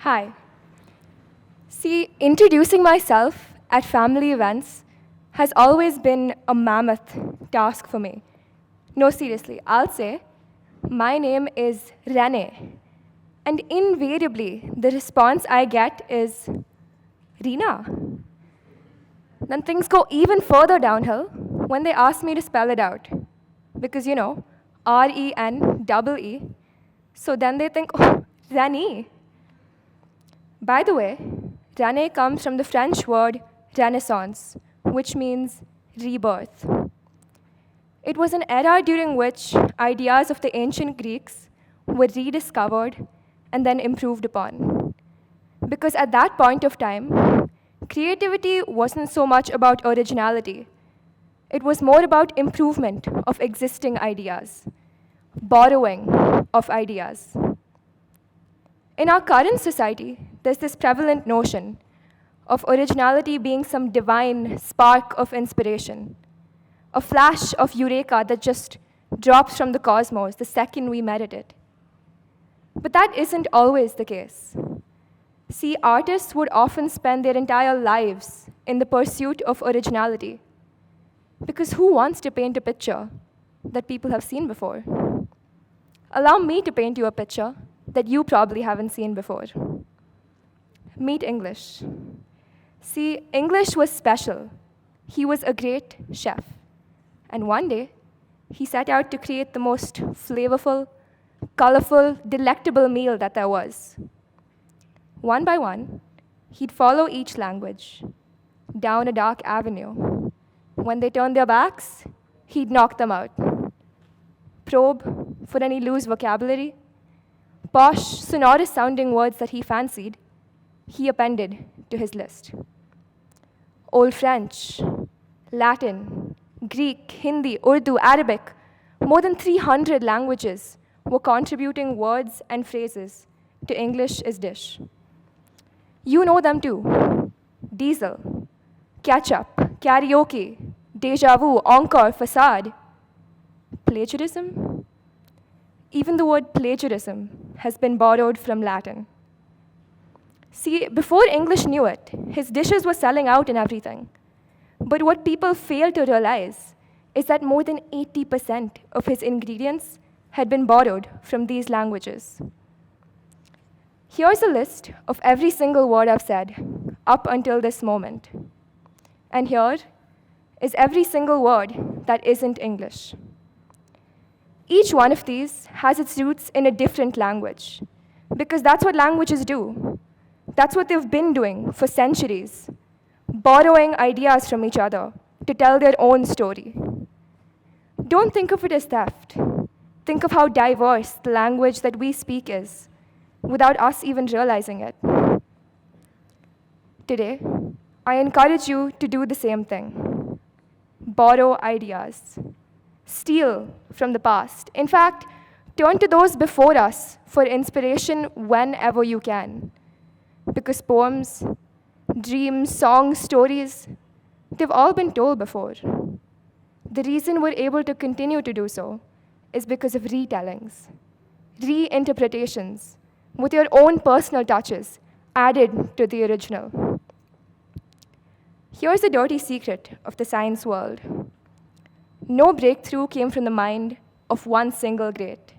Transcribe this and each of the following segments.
Hi. See, introducing myself at family events has always been a mammoth task for me. No, seriously, I'll say, my name is Renee. And invariably, the response I get is, Rina. Then things go even further downhill when they ask me to spell it out. Because, R-E-N-E-E. So then they think, oh, Renee. By the way, Renee comes from the French word Renaissance, which means rebirth. It was an era during which ideas of the ancient Greeks were rediscovered and then improved upon. Because at that point of time, creativity wasn't so much about originality. It was more about improvement of existing ideas, borrowing of ideas. In our current society, there's this prevalent notion of originality being some divine spark of inspiration, a flash of eureka that just drops from the cosmos the second we merit it. But that isn't always the case. See, artists would often spend their entire lives in the pursuit of originality, because who wants to paint a picture that people have seen before? Allow me to paint you a picture that you probably haven't seen before. Meet English. See, English was special. He was a great chef. And one day, he set out to create the most flavorful, colorful, delectable meal that there was. One by one, he'd follow each language down a dark avenue. When they turned their backs, he'd knock them out. Probe for any loose vocabulary. Posh, sonorous-sounding words that he fancied, he appended to his list. Old French, Latin, Greek, Hindi, Urdu, Arabic, more than 300 languages were contributing words and phrases to English is dish. You know them too. Diesel, ketchup, karaoke, deja vu, encore, facade. Plagiarism? Even the word plagiarism has been borrowed from Latin. See, before English knew it, his dishes were selling out and everything. But what people fail to realize is that more than 80% of his ingredients had been borrowed from these languages. Here's a list of every single word I've said up until this moment. And here is every single word that isn't English. Each one of these has its roots in a different language, because that's what languages do. That's what they've been doing for centuries, borrowing ideas from each other to tell their own story. Don't think of it as theft. Think of how diverse the language that we speak is, without us even realizing it. Today, I encourage you to do the same thing. Borrow ideas. Steal from the past. In fact, turn to those before us for inspiration whenever you can. Because poems, dreams, songs, stories, they've all been told before. The reason we're able to continue to do so is because of retellings, reinterpretations, with your own personal touches added to the original. Here's a dirty secret of the science world. No breakthrough came from the mind of one single great.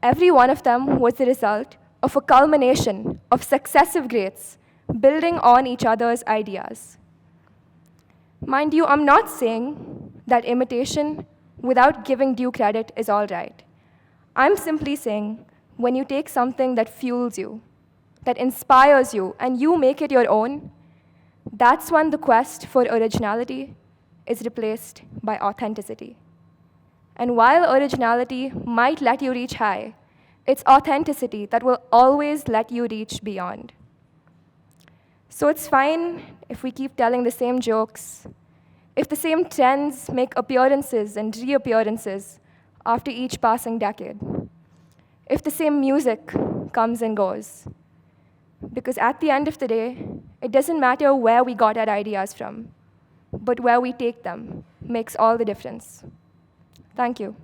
Every one of them was the result of a culmination of successive greats building on each other's ideas. Mind you, I'm not saying that imitation without giving due credit is all right. I'm simply saying when you take something that fuels you, that inspires you, and you make it your own, that's when the quest for originality is replaced by authenticity. And while originality might let you reach high, it's authenticity that will always let you reach beyond. So it's fine if we keep telling the same jokes, if the same trends make appearances and reappearances after each passing decade, if the same music comes and goes. Because at the end of the day, it doesn't matter where we got our ideas from, but where we take them makes all the difference. Thank you.